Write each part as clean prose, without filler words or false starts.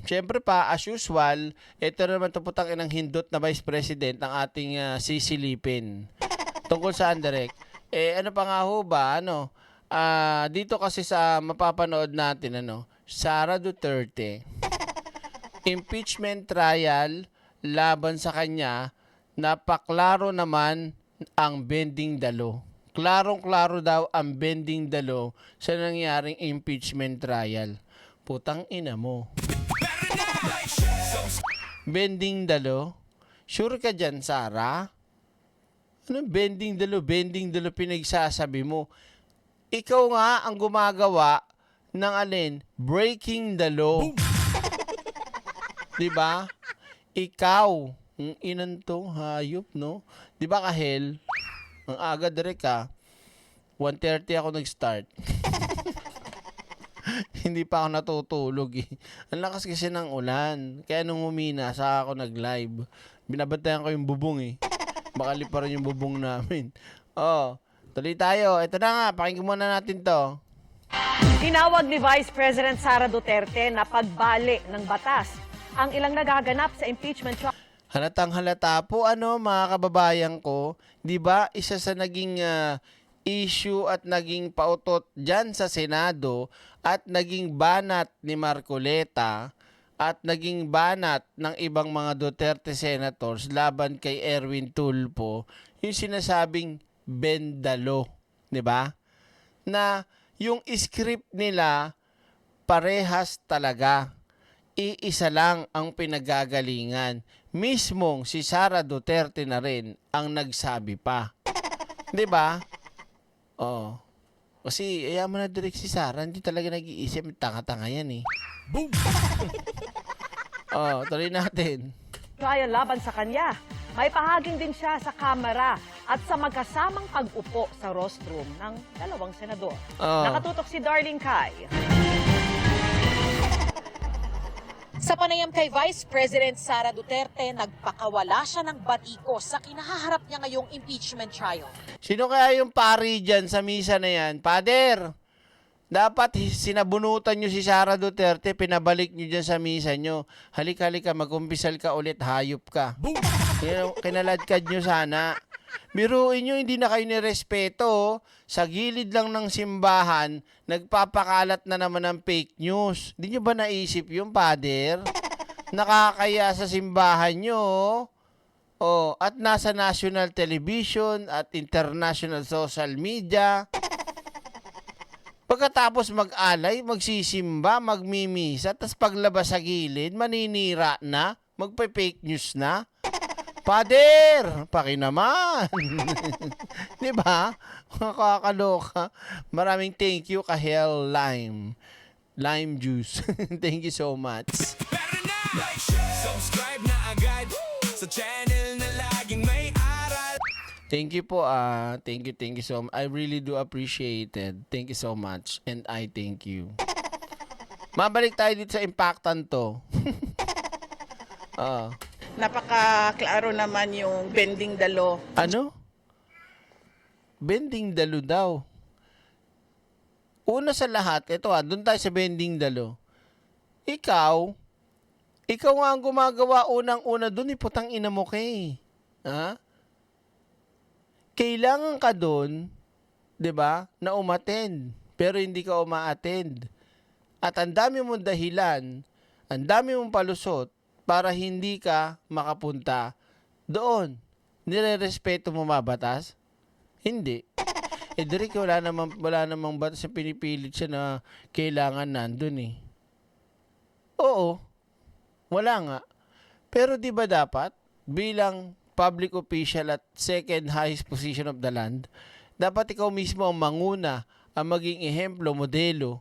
Siyempre pa, as usual, ito na naman putang inang hindot na Vice President ang ating sisilipin. Tungkol saan, Direk? Ano pa nga ho ba? Dito kasi sa mapapanood natin, Sara Duterte, impeachment trial laban sa kanya, napaklaro naman ang bending dalo. Klarong-klaro daw ang bending dalo sa nangyaring impeachment trial. Putang ina mo. Bending dalo? Sure ka dyan, Sara? Anong bending dalo? Bending dalo pinagsasabi mo. Ikaw nga ang gumagawa ng breaking the law. Diba? Ikaw. Ang inan to, hayop, no? Diba kahel? Ang aga direk 1:30 ako nag-start. Hindi pa ako natutulog eh. Ang lakas kasi ng ulan. Kaya nung humina, saka ako nag-live. Binabantayan ko yung bubong eh. Baka lipa rin yung bubong namin. Tuloy tayo. Ito na nga, pakinggan muna natin to. Tinawag ni Vice President Sara Duterte na pagbali ng batas ang ilang nagaganap sa impeachment trial. Halatang halata po mga kababayan ko, 'di ba? Isa sa naging issue at naging pautot diyan sa Senado at naging banat ni Marcoleta at naging banat ng ibang mga Duterte senators laban kay Erwin Tulfo, yung sinasabing bendalo, 'di ba? Na yung script nila parehas talaga. Iisa lang ang pinagagalingan. Mismong si Sara Duterte na rin ang nagsabi pa. 'Di ba? Kasi ayaw mo na direct si Sara, hindi talaga nag-iisip, tanga-tanga yan eh. Boom! Tuloy natin. Trial laban sa kanya. May pahaging din siya sa kamera at sa magkasamang pag-upo sa rostrum ng dalawang senador. Nakatutok si Darlene Kai. Sa panayam kay Vice President Sara Duterte, nagpakawala siya ng batiko sa kinahaharap niya ngayong impeachment trial. Sino kaya yung pari dyan sa misa na yan? Pader, dapat sinabunutan nyo si Sara Duterte, pinabalik nyo dyan sa misa nyo. Halika, mag-umpisal ka ulit, hayop ka. Kinaladkad nyo sana. Biruin nyo, hindi na kayo nirespeto. Sa gilid lang ng simbahan, nagpapakalat na naman ng fake news. Hindi nyo ba naisip yung Pader? Nakakaya sa simbahan nyo. At nasa national television at international social media. Pagkatapos mag-alay, magsisimba, magmimisa, tapos paglabas sa gilid, maninira na, magpa-fake news na. Pader, paki naman. 'Di ba? Nakakaloka. Maraming thank you Kahel Lime juice. Thank you so much. Subscribe na agad sa channel na laging may aral. Thank you po. Thank you so much. I really do appreciate it. Thank you so much and I thank you. Mabalik tayo dito sa impactan to. Napaka-klaro naman yung bending dalo. Ano? Bending dalo daw. Una sa lahat, ito doon tayo sa bending dalo. Ikaw nga ang gumagawa unang-una doon, putang ina mo kay. Kailangan ka doon, 'di ba, na umattend, pero hindi ka uma-attend. At ang dami mong dahilan, ang dami mong palusot, para hindi ka makapunta doon. Nirerespeto mo batas? Hindi. Direk, wala namang batas na pinipilit siya na kailangan nandun eh. Oo. Wala nga. Pero di ba dapat, bilang public official at second highest position of the land, dapat ikaw mismo ang manguna, ang maging ehemplo, modelo,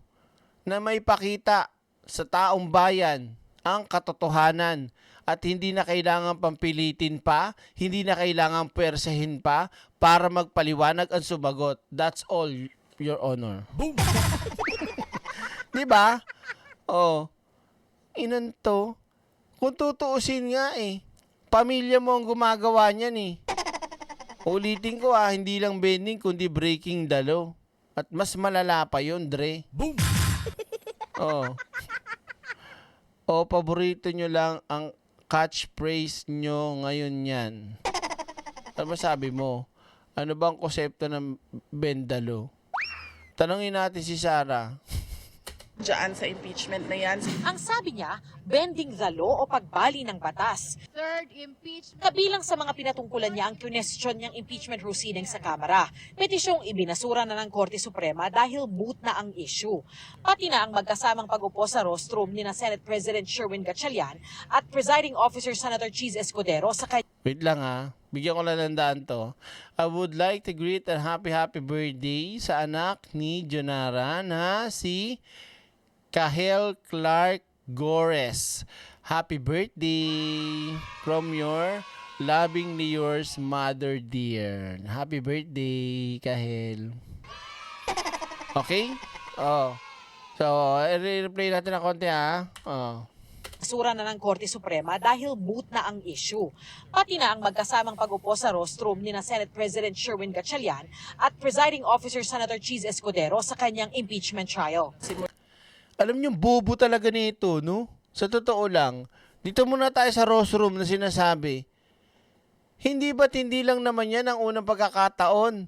na may pakita sa taong bayan ang katotohanan at hindi na kailangan pampilitin pa, hindi na kailangan puwersahin pa para magpaliwanag ang sumagot. That's all, Your Honor. Boom! Diba? Inan to. Kung tutuusin nga pamilya mo ang gumagawa niyan Ulitin ko hindi lang bending kundi breaking the law. At mas malala pa yun, Dre. Boom! O paborito nyo lang ang catchphrase nyo ngayon yan? Ano ba sabi mo? Ano bang konsepto ng bendalo? Tanungin natin si Sara. Diyan sa impeachment na yan. Ang sabi niya, bending the law o pagbali ng batas. Third impeachment. Kabilang sa mga pinatungkulan niya ang question niyang impeachment proceeding sa Kamara. Petisyong ibinasura na ng Korte Suprema dahil moot na ang issue. Pati na ang magkasamang pag-upo sa rostrum ni na Senate President Sherwin Gatchalian at Presiding Officer Senator Cheese Escudero sa Wait lang ha. Bigyan ko lang ng daan to. I would like to greet a happy birthday sa anak ni Jonara na si Kahel Clark Gores. Happy birthday from your lovingly yours mother dear. Happy birthday, Kahel. Okay? Oh. So, i-replay natin na konti ha. Oh. Sura na ng Korte Suprema dahil moot na ang issue. Pati na ang magkasamang pag-upo sa rostrum ni na Senate President Sherwin Gatchalian at Presiding Officer Senator Cheese Escudero sa kanyang impeachment trial. Alam niyo, bobo talaga nito, no? Sa totoo lang, dito muna tayo sa rostrum na sinasabi. Hindi ba't hindi lang naman yan ang unang pagkakataon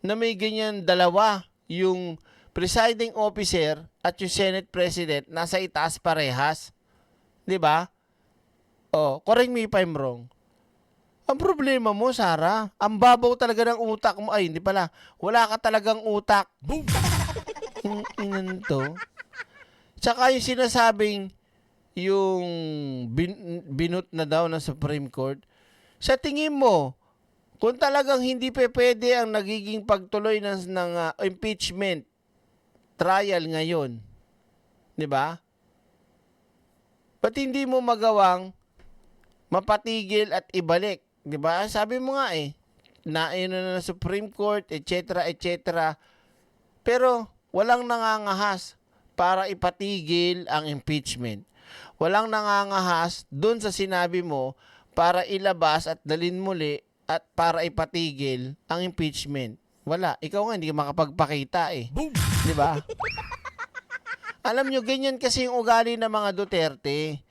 na may ganyan dalawa, yung presiding officer at yung Senate President nasa itaas parehas? 'Di ba? Oh, correct me if I'm wrong. Ang problema mo, Sara, ang babaw talaga ng utak mo. Ay, hindi pala. Wala ka talagang utak. Boom! Inan to. Tsaka yung sinasabing yung binut na daw ng Supreme Court, sa tingin mo, kung talagang hindi pwede ang nagiging pagtuloy ng impeachment trial ngayon, di ba? Ba't hindi mo magawang mapatigil at ibalik? Di ba? Sabi mo nga na ng Supreme Court, etc., etc. Pero walang nangangahas para ipatigil ang impeachment. Walang nangangahas dun sa sinabi mo para ilabas at dalin muli at para ipatigil ang impeachment. Wala. Ikaw nga hindi ka makapagpakita Di ba? Alam nyo, ganyan kasi yung ugali ng mga Duterte.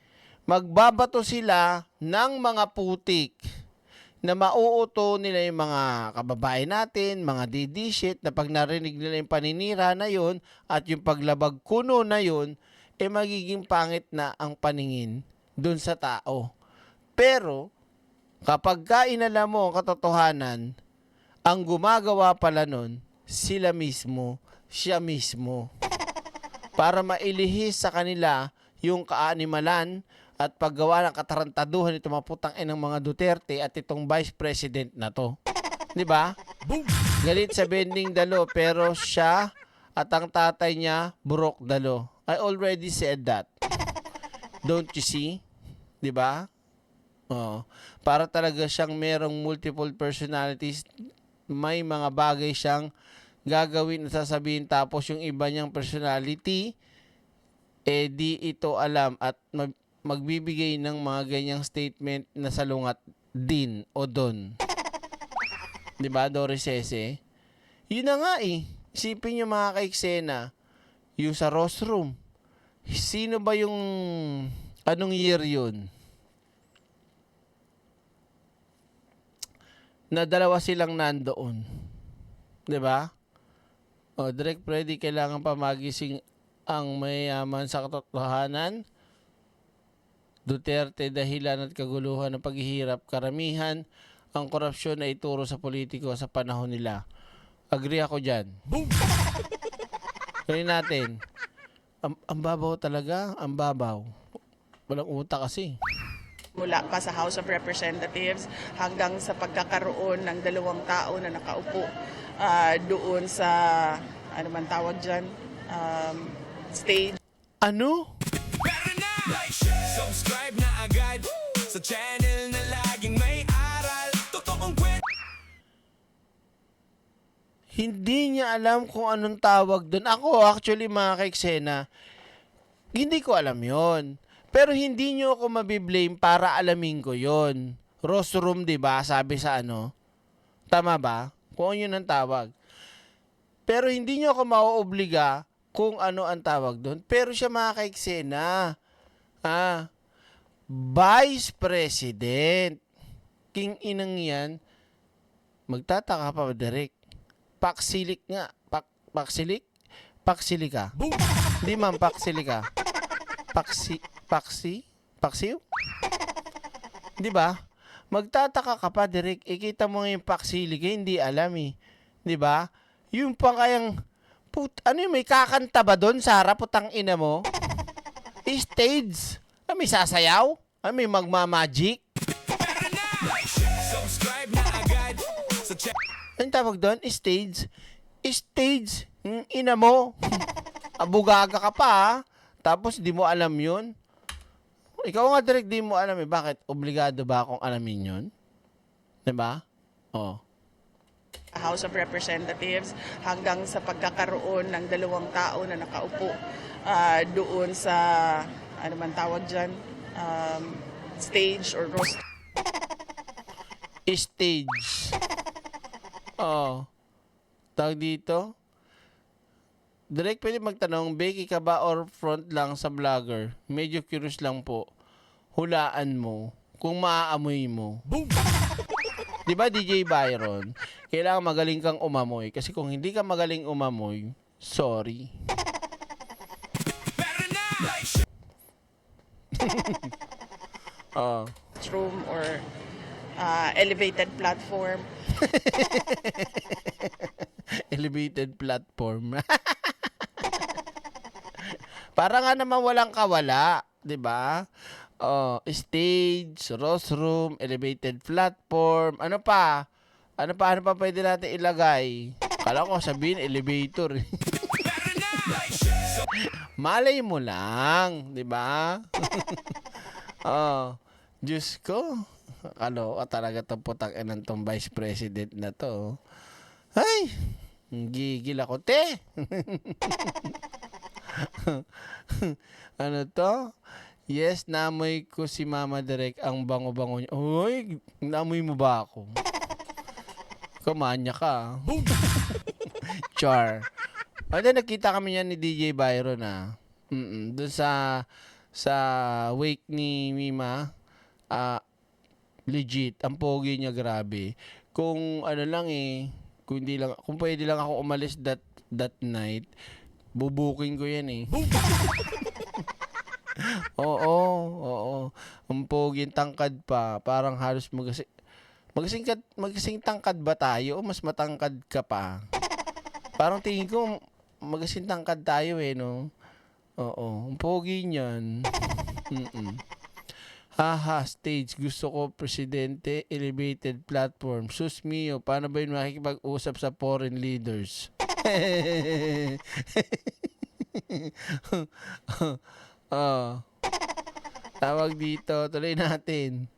Magbabato sila ng mga putik na mauuto nila yung mga kababae natin, mga didishit, na pag narinig nila yung paninira na yun at yung paglabag kuno na yun, magiging pangit na ang paningin dun sa tao. Pero, kapag kainala mo ang katotohanan, ang gumagawa pala nun, sila mismo, siya mismo. Para mailihis sa kanila yung kaanimalan at paggawa ng katarantaduhan itong maputang ng mga Duterte at itong Vice President na to. Di ba? Galit sa bending dalo pero siya at ang tatay niya burok dalo. I already said that. Don't you see? Di ba? Oh, para talaga siyang merong multiple personalities, may mga bagay siyang gagawin at sasabihin tapos yung iba niyang personality di ito alam at magbibigay ng mga ganyang statement na salungat din o don. 'Di ba, Doris Sese? Yun na nga Isipin niyo mga kaiksena, yung sa rostrum. Sino ba yung anong year yun? Na dalawa silang nandoon. 'Di ba? O, Direk Freddy, kailangan pa magising ang mayaman sa katotohanan. Duterte dahilan at kaguluhan ng paghihirap. Karamihan ang korupsyon na ituro sa politiko sa panahon nila. Agree ako dyan. Gawin natin. Ang babaw talaga, ang babaw. Walang utak kasi. Mula pa sa House of Representatives hanggang sa pagkakaroon ng dalawang tao na nakaupo doon sa, ano man tawag dyan, stage. Ano? Subscribe na agad sa channel na laging may aral. Totoong kwento. Hindi niya alam kung anong tawag doon. Ako, actually, mga kaiksena, hindi ko alam yon. Pero hindi niyo ako mabiblame para alamin ko yon. Rostrum, di ba? Sabi sa ano. Tama ba? Kung yun ang tawag. Pero hindi niyo ako mauobliga kung ano ang tawag doon. Pero siya, mga kaiksena, Vice President. King inang yan. Magtataka pa, Derek. Paksilik nga. Paksilik? Paksilika. Hindi ma'am, paksilika. Paksiw? Di ba? Magtataka ka pa, Derek. Ikita mo nga yung paksilika, hindi alam eh. Di ba? Yung pang kayang, ano yung may kakanta ba doon, Sara, putang ina mo? Stage. May sasayaw? May magmamagic? Subscribe na agad sa Anong tawag doon? Stage? Stage? Ina mo. Abugaga ka pa, ha? Tapos di mo alam yun? Ikaw nga direct di mo alam eh. Bakit? Obligado ba akong alamin yun? Diba? Oh. House of Representatives hanggang sa pagkakaroon ng dalawang tao na nakaupo doon sa, ano man tawag dyan, stage or roast. Stage. Oh. Tawag dito? Direct pwede magtanong, Becky ka ba or front lang sa vlogger? Medyo curious lang po. Hulaan mo kung maaamoy mo. Boom! Di ba DJ Byron? Kailangan magaling kang umamoy. Kasi kung hindi ka magaling umamoy, sorry. Oh. Room or elevated platform. Elevated platform. Para nga naman walang kawala, 'di ba? Stage, rostrum, elevated platform, ano pa? Ano pa pwede natin ilagay? Kala ko sabihin elevator. Malay mo lang, 'di ba? Diyos ko. Talaga tong putang inang tong vice president na to. Ay, gigil ako, te. Ano to? Yes, namoy ko si Mama Direk ang bango-bango niya. Uy, namoy mo ba ako? Kumanya ka. Char. Nakita kami yan ni DJ Byron doon sa wake ni Mima. Legit, ang pogi niya, grabe. Kung ano lang kung pwede lang ako umalis that night, bubuking ko yan eh. Oo. Ang pogi, tangkad pa. Parang halos magasing tangkad ba tayo o mas matangkad ka pa? Parang tingin ko magasing tangkad tayo no? Oo, ang pogi niyan. Stage. Gusto ko presidente, elevated platform. Sus mio, paano ba yun makikipag-usap sa foreign leaders? Tawag dito, tuloy natin.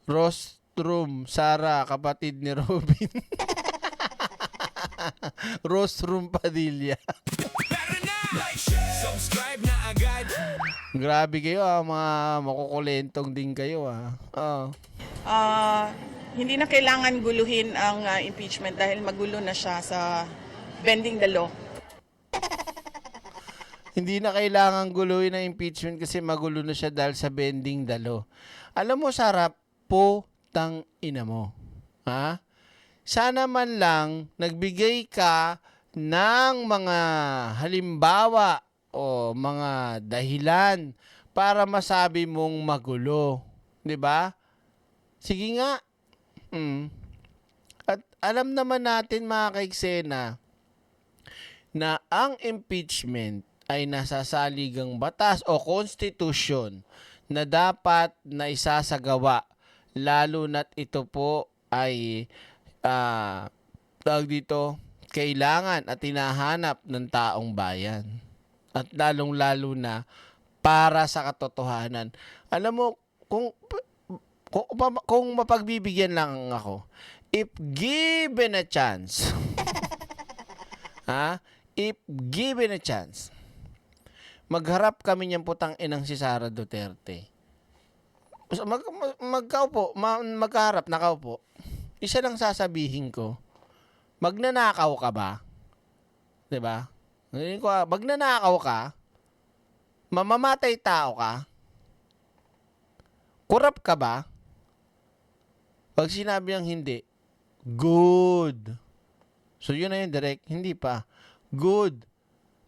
Rostrum, Sara, kapatid ni Robin. Rostrum Padilla. Subscribe na agad. Grabe kayo mga makukulentong din kayo Hindi na kailangan guluhin ang impeachment dahil magulo na siya sa bending the law. Hindi na kailangan guluhin ang impeachment kasi magulo na siya dahil sa bending the law. Alam mo, Sarap, putang ina mo. Sana man lang nagbigay ka ng mga halimbawa o mga dahilan para masabi mong magulo. 'Di ba? Sige nga. At alam naman natin mga kaiksena na ang impeachment ay nasa saligang batas o konstitusyon na dapat na isasagawa lalo na't ito po ay tawag dito, kailangan at hinahanap ng taong bayan. At lalong-lalo na para sa katotohanan. Alam mo, kung mapagbibigyan lang ako, if given a chance, if given a chance, magharap kami niyang putang inang si Sara Duterte. Magharap, nakaupo. Isa lang sasabihin ko, magnanakaw ka ba? 'Di ba? Magnanakaw ka, Mamamatay tao ka? Kurap ka ba? Pag sinabi ang hindi, good. So yun na yun, direct. Hindi pa. Good.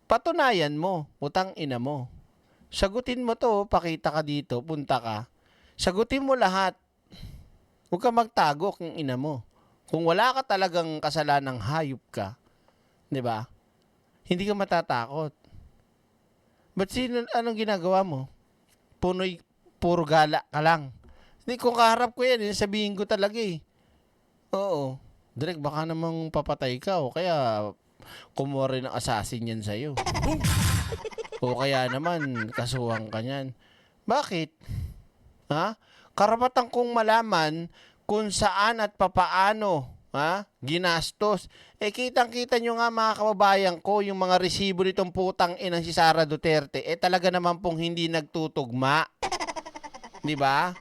Patunayan mo, utang ina mo. Sagutin mo to, pakita ka dito, punta ka. Sagutin mo lahat. Huwag ka magtago kung ina mo. Kung wala ka talagang kasalanang hayop ka, di ba? Hindi ka matatakot. Ba't anong ginagawa mo? Puro gala ka lang. Hindi, kung kaharap ko yan, sabihin ko talaga eh. Oo. Direk, baka namang papatay ka o kaya kumuha rin ng assassin yan sa'yo. O kaya naman, kasuhan ka niyan. Bakit? Ha? Karapatan kong malaman kung saan at papaano ginastos. Kitang-kita nyo nga mga kababayan ko, yung mga resibo nitong putang inang si Sara Duterte, talaga naman pong hindi nagtutugma. Di ba?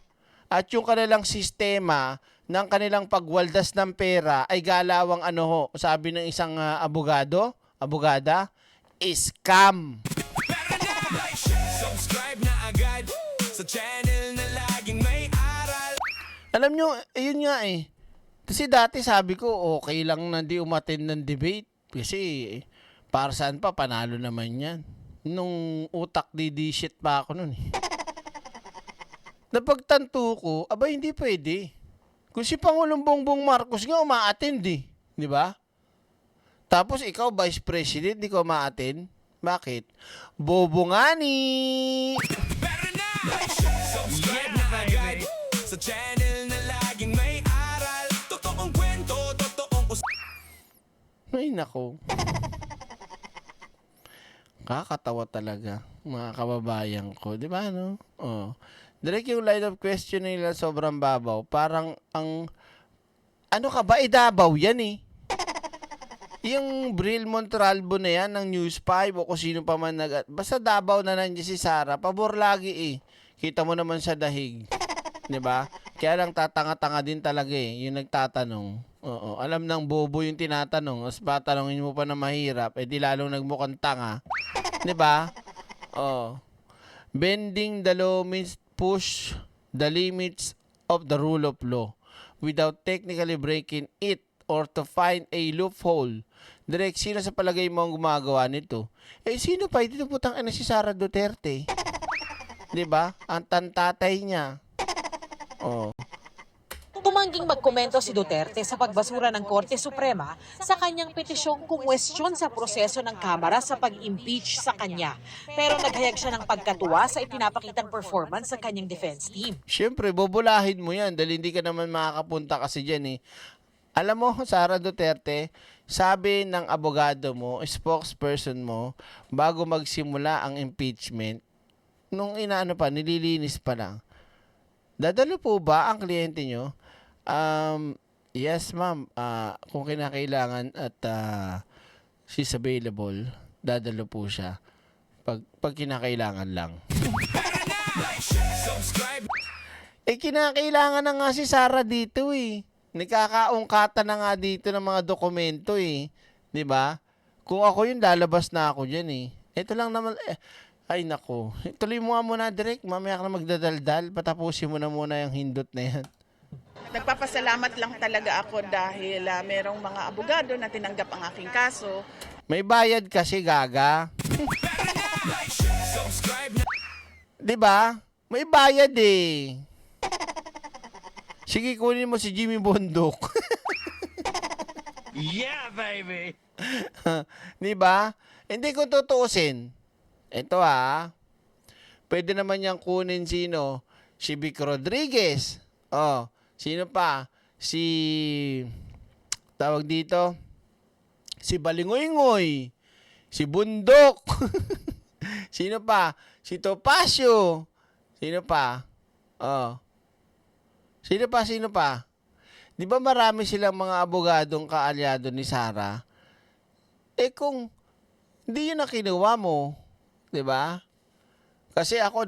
At yung kanilang sistema ng kanilang pagwaldas ng pera ay galawang sabi ng isang abogada, scam. Subscribe na agad sa channel na laging may aral. Alam nyo, yun nga eh. Kasi dati sabi ko, okay lang na di umattend ng debate. Kasi para saan pa, panalo naman yan. Nung utak di shit pa ako nun eh. Napagtanto ko, hindi pwede. Kung si Pangulong Bongbong Marcos nga uma-attend eh. Di ba? Tapos ikaw, Vice President, di ka uma-attend. Bakit? Bobo nga ni! Pero na! Subscribe na agad sa channel na laging may aral. Totoong kwento, totoong Ay, nako. Kakatawa talaga, mga kababayan ko. Di ba, no? Oh. Direct yung line of question nila sobrang babaw. Parang ano ka ba? Davao yan eh. Yung Bril Montalvo na yan ng News 5 o kung sino pa man basta Davao na nandiyan si Sara, pabor lagi eh. Kita mo naman sa dahig. 'Di ba? Kaya lang tatanga-tanga din talaga eh, yung nagtatanong. Oo, alam ng bobo yung tinatanong, mas patanongin mo pa na mahirap, di lalong nagmukhang tanga. 'Di ba? Oh. Bending the law means push the limits of the rule of law without technically breaking it or to find a loophole. Direk, sino sa palagay mo ang gumagawa nito? Sino pa? Dito putang ina si Sara Duterte. 'Di ba? Ang tantatay niya. Oh. Tumangging magkomento si Duterte sa pagbasura ng Korte Suprema sa kanyang petisyong kumwestiyon sa proseso ng Kamara sa pag-impeach sa kanya. Pero naghayag siya ng pagkatuwa sa ipinapakitang performance ng kanyang defense team. Siyempre, bubulahin mo yan dahil hindi ka naman makakapunta kasi dyan eh. Alam mo, Sara Duterte, sabi ng abogado mo, spokesperson mo, bago magsimula ang impeachment, nung nililinis pa lang, dadalo po ba ang kliyente nyo? Yes, ma'am. Kung kinakailangan at she's available, dadalo po siya. Pag kinakailangan lang. Kinakailangan na nga si Sara dito eh. Nakakaungkatan na nga dito ng mga dokumento eh. 'Di ba? Kung ako yun, lalabas na ako dyan eh. Ito lang naman, ay nako. Tuloy mo nga muna, Direk. Mamaya ka na magdadaldal. Patapusin mo na muna yung hindot na yan. Nagpapasalamat lang talaga ako dahil merong mga abogado na tinanggap ang aking kaso. May bayad kasi, gaga. Di ba? May bayad eh. Sige, kunin mo si Jimmy Bondok. Yeah, baby! Di ba? Hindi ko tutuusin. Ito pwede naman niyang kunin sino? Si Vic Rodriguez. Oh, sino pa? Tawag dito, si Balingoy-ngoy. Si Bundok. Sino pa? Si Topacio. Sino pa? Oh. Sino pa? Di ba marami silang mga abogadong kaalyado ni Sara? Kung hindi yun na kinuha mo, di ba? Kasi ako,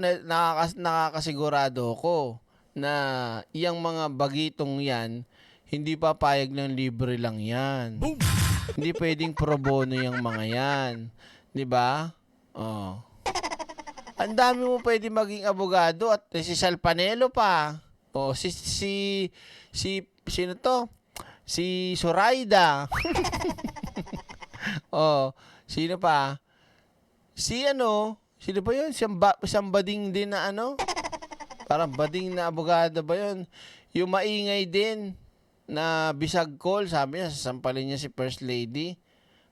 nakakasigurado ko na iyang mga bagitong yan, hindi papayag ng libre lang yan. Hindi pwedeng pro bono yung mga yan. Di ba? Oh. Ang dami mo pwede maging abogado at si Sal Panelo pa. O sino to? Si Zoraida. Sino pa? Sino ba yun? Siyang bading din na parang bading na abogado ba yun? Yung maingay din na bisag call, sabi niya, sasampalin niya si First Lady.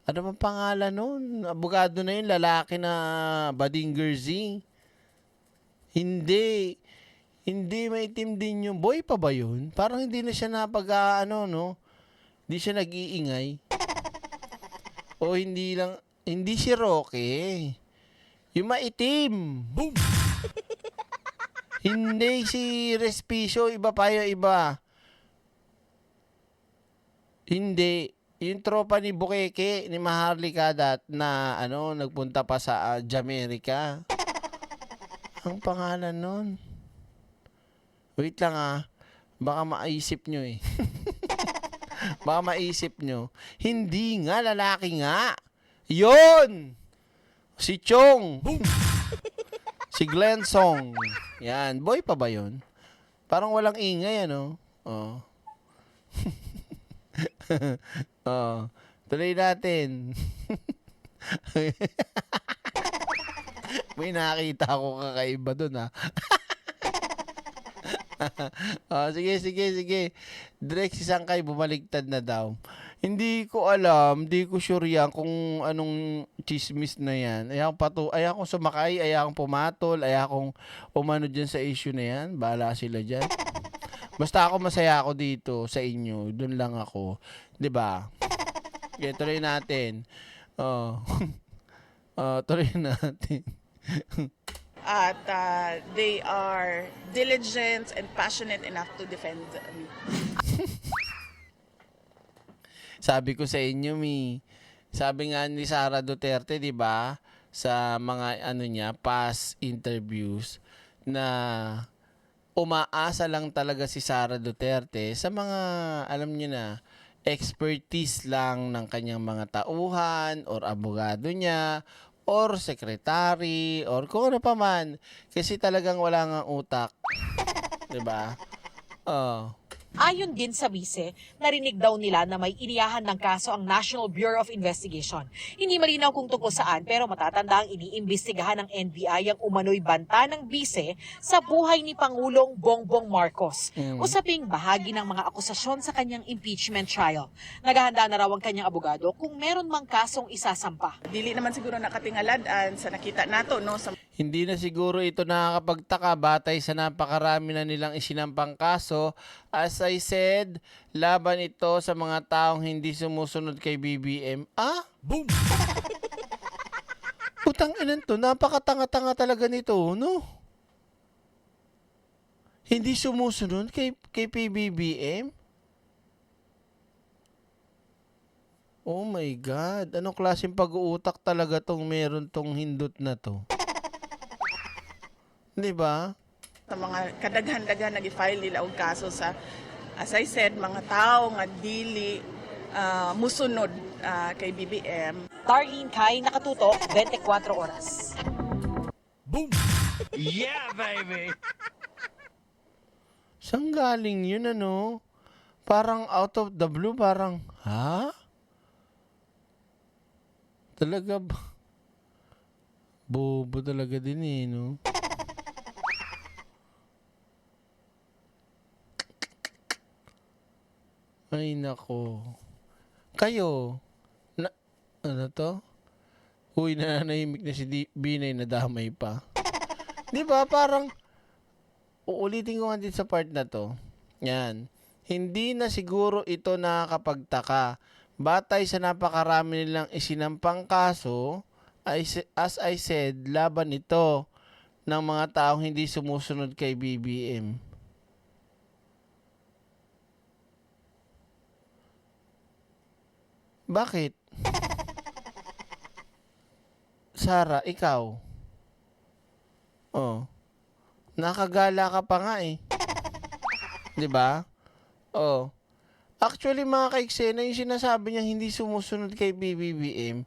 Ano bang pangalan nun? Abogado na yun, lalaki na bading Gersey. Hindi. Hindi, maitim din yung boy pa ba yun? Parang hindi na siya Hindi siya nag-iingay. O hindi si Roque. Yung maitim. Boom! Hindi si Respicio, iba pa yung iba. Hindi. Yung tropa ni Bukeke, ni Maharlika na nagpunta pa sa Jamaica. Ang pangalan nun? Wait lang baka maisip nyo eh. Baka maisip nyo. Hindi nga, lalaki nga. Yun! Si Chong. Si Glenn Song. Yan, boy pa ba yun? Parang walang ingay, Oh. Tuloy natin. May nakita ako kakaiba dun, Sige. Direct si Sangkay bumaligtad na daw. Hindi ko alam, hindi ko sure yan kung anong chismis na yan. Ayakong sumakay, ayakong pumatol, ayakong umano dyan sa issue na yan. Bahala sila dyan. Basta ako masaya ako dito sa inyo. Doon lang ako. 'Di ba? Okay, tuloy natin. Tuloy natin. At they are diligent and passionate enough to defend me. Sabi ko sa inyo, sabi nga ni Sara Duterte, 'di ba, sa mga past interviews na umaasa lang talaga si Sara Duterte sa mga, alam niyo na, expertise lang ng kanyang mga tauhan or abogado niya or secretary or kung ano pa man. Kasi talagang wala ngang utak. 'Di ba? Ayon din sa bise, narinig daw nila na may iniyahan ng kaso ang National Bureau of Investigation. Hindi malinaw kung tungkol saan pero matatanda ang iniimbestigahan ng NBI ang umano'y banta ng bise sa buhay ni Pangulong Bongbong Marcos. Usaping bahagi ng mga akusasyon sa kanyang impeachment trial. Naghahanda na raw ang kanyang abogado kung meron mang kasong isasampa. Dili naman siguro nakatingaladan sa nakita nato sa Hindi na siguro ito nakakapagtaka batay sa napakarami na nilang isinampang kaso. As I said, laban ito sa mga taong hindi sumusunod kay BBM. Boom! Putang inan to, napakatanga-tanga talaga nito, no? Hindi sumusunod kay PBBM? Oh my God, anong klaseng pag-uutak talaga tong meron tong hindot na to? 'Di ba? sa mga kadaghan-daghan nag-file nila og kaso sa, as I said, mga tao nga dili musunod kay BBM. Darlene Kai, nakatutok, 24 oras. Boom! Yeah, baby! Saan galing yun, Parang out of the blue, parang, Talaga ba? Bobo talaga din no? Ay, nako. Kayo, ano to? Uy, nananahimik na si Binay na damay pa. Di ba? Parang, uulitin ko nga din sa part na to. Yan. Hindi na siguro ito nakakapagtaka. Batay sa napakarami nilang isinampang kaso, as I said, laban ito ng mga taong hindi sumusunod kay BBM. Bakit? Sara, ikaw? Nakagala ka pa nga 'Di ba? Actually, mga kaiksena, yung sinasabi niya hindi sumusunod kay BBM,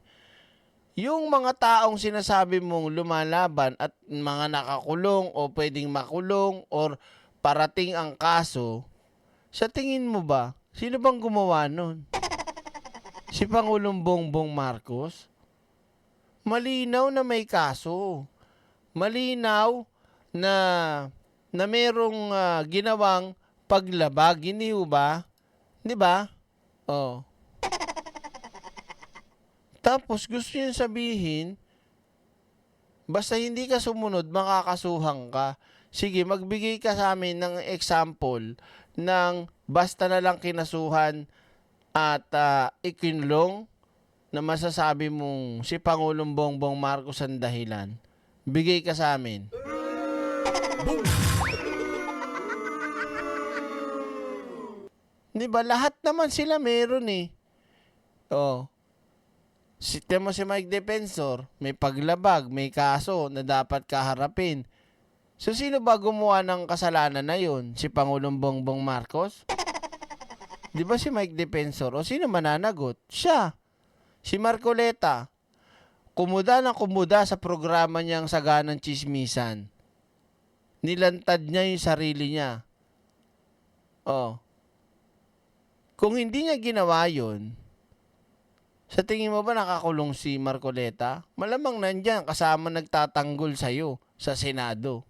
yung mga taong sinasabi mong lumalaban at mga nakakulong o pwedeng makulong or parating ang kaso, sa tingin mo ba, sino bang gumawa nun? Si Pangulong Bongbong Marcos? Malinaw na may kaso. Malinaw na merong ginawang paglabag, hindi ba? 'Di ba? Oh. Tapos gusto niyo sabihin, basta hindi ka sumunod, makakasuhan ka. Sige, magbigay ka sa amin ng example ng basta na lang kinasuhan at ikinulong na masasabi mong si Pangulong Bongbong Marcos ang dahilan. Bigay ka sa amin. Di ba? Lahat naman sila meron eh. Oh. Si Mike Defensor, may paglabag, may kaso na dapat kaharapin. So, sino ba gumawa ng kasalanan na yun? Si Pangulong Bongbong Marcos? Di ba si Mike Defensor? O sino mananagot? Siya. Si Marcoleta. Kumuda na kumuda sa programa niyang Saganang Chismisan. Nilantad niya yung sarili niya. Oh. Kung hindi niya ginawa yun, sa tingin mo ba nakakulong si Marcoleta? Malamang nandyan kasama nagtatanggol sa'yo sa Senado.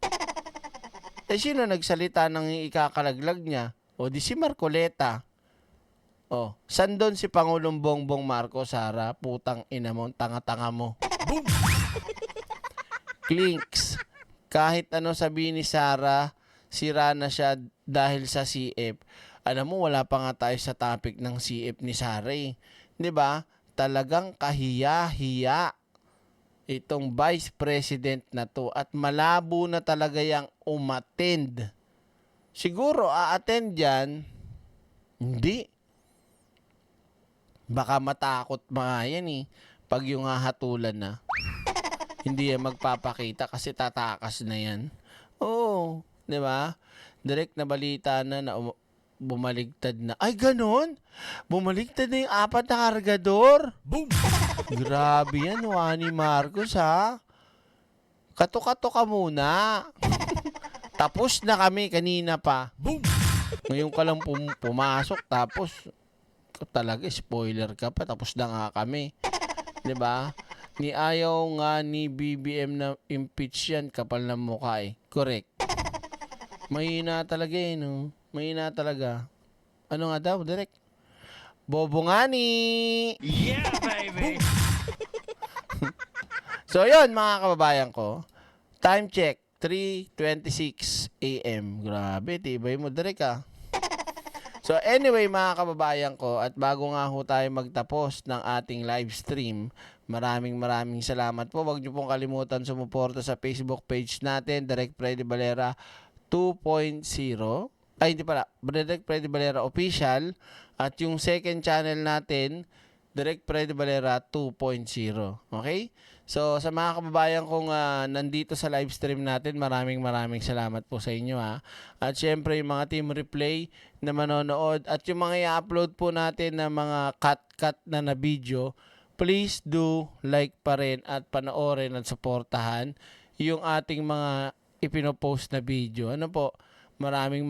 Eh sino nagsalita ng ikakalaglag niya? O di si Marcoleta. O, san doon si Pangulong Bongbong Marcos, Sara? Putang ina mo, tanga-tanga mo. Clinks. Kahit ano sabihin ni Sara, sira na siya dahil sa CF. Alam mo, wala pa nga tayo sa topic ng CF ni Sara eh. 'Di ba? Talagang kahiya-hiya itong vice president na to at malabo na talaga yang umattend. Siguro a-attend yan, hindi. Baka matakot mga yan eh, pag yung hahatulan na. Hindi yan magpapakita kasi tatakas na yan. Oo, di ba? Direct na balita na bumaligtad na. Ay, ganon? Bumaligtad na yung 4 na kargador? Boom! Grabe yan, Juani Marcos, ha? Kato-kato ka muna. Tapos na kami kanina pa. Boom! Ngayon ka lang pumasok, tapos talaga, spoiler ka pa, tapos na nga kami. 'Di ba? Ni ayaw nga ni BBM na impeach yan, kapal ng mukha eh. Correct. Mahina talaga eh, no? Mahina talaga. Ano nga daw, direct? Bobo nga ni! Yeah, baby! So, yun, mga kababayan ko. Time check, 3:26 a.m. Grabe, tibay mo, direct ah. So, anyway, mga kababayan ko, at bago nga ho tayo magtapos ng ating live stream, maraming salamat po. Huwag niyo pong kalimutan sumuporta sa Facebook page natin, Direct Freddy Valera 2.0. Ay, hindi pala. Direct Freddy Valera Official. At yung second channel natin, Direct Freddy Valera 2.0. Okay? So, sa mga kababayan kong nandito sa live stream natin, maraming salamat po sa inyo ha. At syempre, yung mga team replay na manonood at yung mga i-upload po natin na mga cut na video, please do like pa rin at panoorin at suportahan yung ating mga ipinopost na video. Ano po? Maraming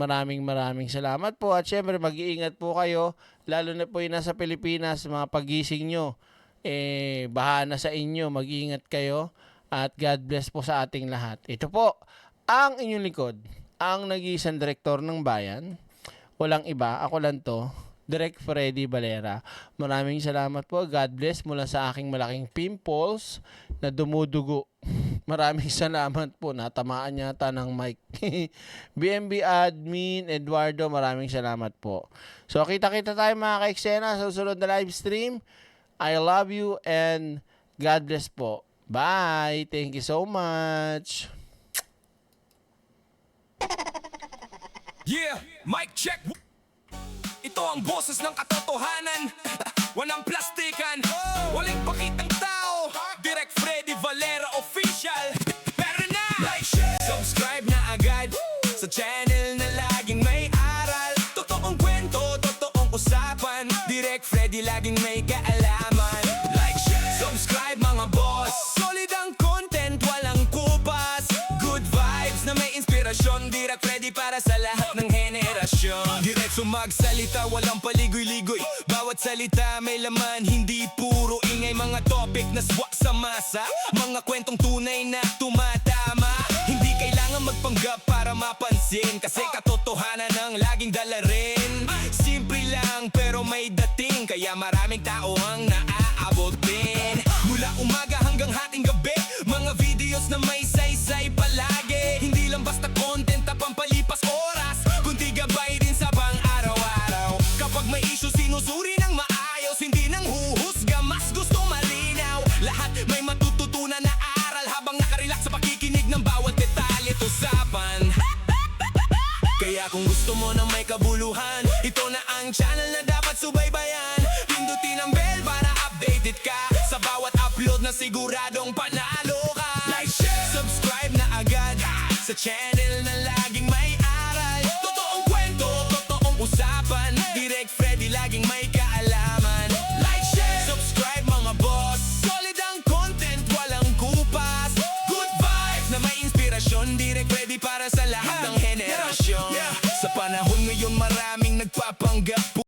salamat po. At syempre, mag-iingat po kayo. Lalo na po yung nasa Pilipinas, mga pagising nyo. Bahala sa inyo. Mag-iingat kayo. At God bless po sa ating lahat. Ito po, ang inyong likod. Ang nag-iisang direktor ng bayan. Walang iba. Ako lang to. Direct Freddy Valera. Maraming salamat po. God bless mula sa aking malaking pimples na dumudugo. Maraming salamat po. Natamaan yata ng mic. BMB Admin Eduardo, maraming salamat po. So, kita-kita tayo mga ka-eksena sa susunod na live stream. I love you and God bless po. Bye! Thank you so much! Yeah, mic check! Ito ang boses ng katotohanan. Walang plastikan, walang pakitang tao. Direct Freddy Valera Official. Pero na! Like, share, subscribe na agad sa channel na laging may aral. Totoong kwento, totoong usapan. Direct Freddy laging may kaalaman. Like, share, subscribe mga boss. informasyon, direct ready para sa lahat ng henerasyon. Diretso magsalita, walang paligoy-ligoy. Bawat salita may laman, hindi puro ingay. Mga topic na swak sa masa, mga kwentong tunay na tumatama. Hindi kailangan magpanggap para mapansin, kasi katotohanan ang laging dala rin. Simple lang pero may dating, kaya maraming tao ang naaabot din. Mula umaga hanggang hating gabi, mga videos na may saysay palagi. Hindi lang basta content na pampalipas oras, kundi gabay din sa pang-araw-araw. Kapag may issue sinusuri ng maayos, hindi nang huhusga, mas gusto malinaw. Lahat may matututunan na aral, habang nakarelax sa pakikinig ng bawat detalye at usapan. Kaya kung gusto mo na may kabuluhan, ito na ang channel na dapat subaybayan. Pindutin ang bell para updated ka sa bawat upload na siguradong panalo ka. Like, share, subscribe na agad sa channel na laging may aral. Totoong kwento, totoong usapan, Direct Freddy laging may kaalaman. Like, share, subscribe mga boss. Solid ang content, walang kupas. Good vibes na may inspirasyon, Direct Freddy para sa lahat.